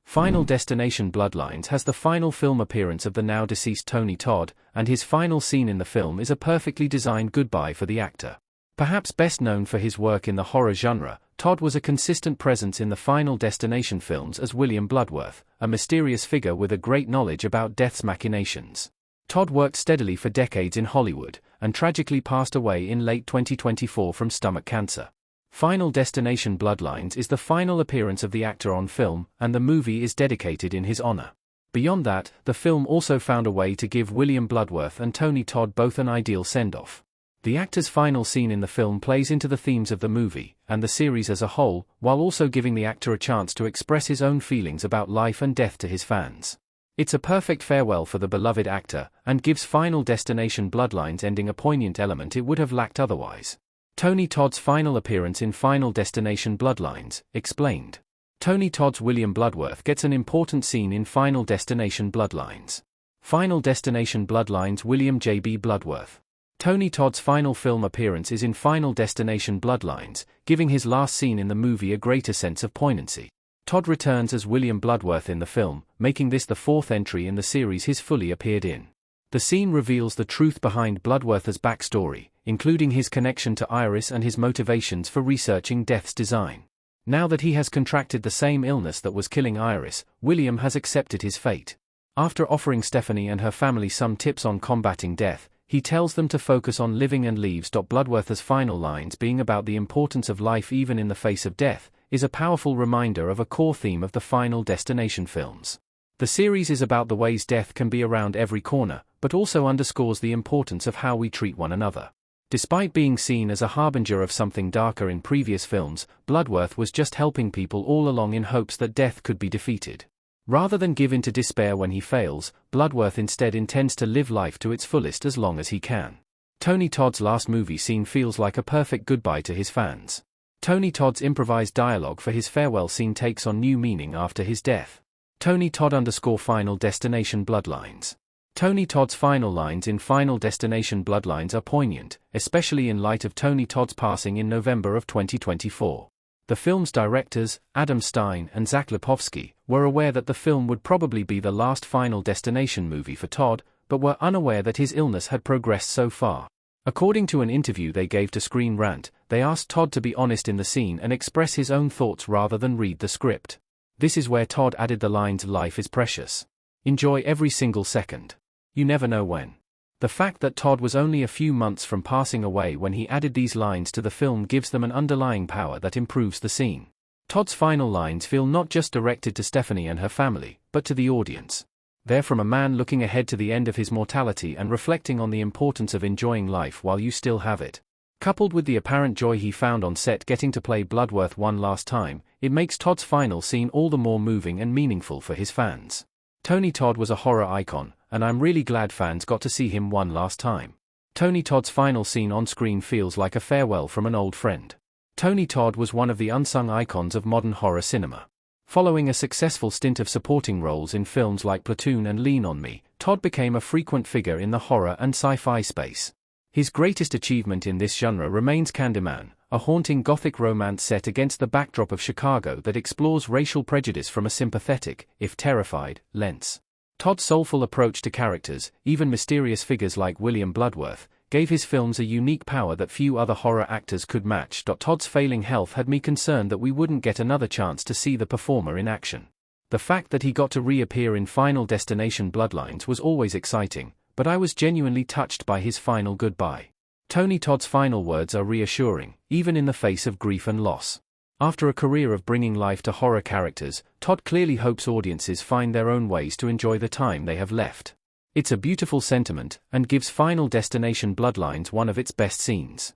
Final Destination Bloodlines has the final film appearance of the now-deceased Tony Todd, and his final scene in the film is a perfectly designed goodbye for the actor. Perhaps best known for his work in the horror genre, Todd was a consistent presence in the Final Destination films as William Bloodworth, a mysterious figure with a great knowledge about death's machinations. Todd worked steadily for decades in Hollywood, and tragically passed away in late 2024 from stomach cancer. Final Destination Bloodlines is the final appearance of the actor on film, and the movie is dedicated in his honor. Beyond that, the film also found a way to give William Bloodworth and Tony Todd both an ideal send-off. The actor's final scene in the film plays into the themes of the movie, and the series as a whole, while also giving the actor a chance to express his own feelings about life and death to his fans. It's a perfect farewell for the beloved actor, and gives Final Destination Bloodlines ending a poignant element it would have lacked otherwise. Tony Todd's final appearance in Final Destination Bloodlines, explained. Tony Todd's William Bloodworth gets an important scene in Final Destination Bloodlines. Final Destination Bloodlines William J.B. Bloodworth. Tony Todd's final film appearance is in Final Destination Bloodlines, giving his last scene in the movie a greater sense of poignancy. Todd returns as William Bloodworth in the film, making this the fourth entry in the series he's fully appeared in. The scene reveals the truth behind Bloodworth's backstory, including his connection to Iris and his motivations for researching death's design. Now that he has contracted the same illness that was killing Iris, William has accepted his fate. After offering Stephanie and her family some tips on combating death, he tells them to focus on living and leaves. Bloodworth's final lines being about the importance of life even in the face of death, is a powerful reminder of a core theme of the Final Destination films. The series is about the ways death can be around every corner, but also underscores the importance of how we treat one another. Despite being seen as a harbinger of something darker in previous films, Bloodworth was just helping people all along in hopes that death could be defeated. Rather than give in to despair when he fails, Bloodworth instead intends to live life to its fullest as long as he can. Tony Todd's last movie scene feels like a perfect goodbye to his fans. Tony Todd's improvised dialogue for his farewell scene takes on new meaning after his death. Tony Todd _ Final Destination Bloodlines. Tony Todd's final lines in Final Destination Bloodlines are poignant, especially in light of Tony Todd's passing in November of 2024. The film's directors, Adam Stein and Zach Lipovsky, were aware that the film would probably be the last Final Destination movie for Todd, but were unaware that his illness had progressed so far. According to an interview they gave to Screen Rant, they asked Todd to be honest in the scene and express his own thoughts rather than read the script. This is where Todd added the lines, "Life is precious. Enjoy every single second. You never know when." The fact that Todd was only a few months from passing away when he added these lines to the film gives them an underlying power that improves the scene. Todd's final lines feel not just directed to Stephanie and her family, but to the audience. They're from a man looking ahead to the end of his mortality and reflecting on the importance of enjoying life while you still have it. Coupled with the apparent joy he found on set getting to play Bloodworth one last time, it makes Todd's final scene all the more moving and meaningful for his fans. Tony Todd was a horror icon, and I'm really glad fans got to see him one last time. Tony Todd's final scene on screen feels like a farewell from an old friend. Tony Todd was one of the unsung icons of modern horror cinema. Following a successful stint of supporting roles in films like Platoon and Lean on Me, Todd became a frequent figure in the horror and sci-fi space. His greatest achievement in this genre remains Candyman, a haunting gothic romance set against the backdrop of Chicago that explores racial prejudice from a sympathetic, if terrified, lens. Todd's soulful approach to characters, even mysterious figures like William Bloodworth, gave his films a unique power that few other horror actors could match. Todd's failing health had me concerned that we wouldn't get another chance to see the performer in action. The fact that he got to reappear in Final Destination Bloodlines was always exciting, but I was genuinely touched by his final goodbye. Tony Todd's final words are reassuring, even in the face of grief and loss. After a career of bringing life to horror characters, Todd clearly hopes audiences find their own ways to enjoy the time they have left. It's a beautiful sentiment, and gives Final Destination Bloodlines one of its best scenes.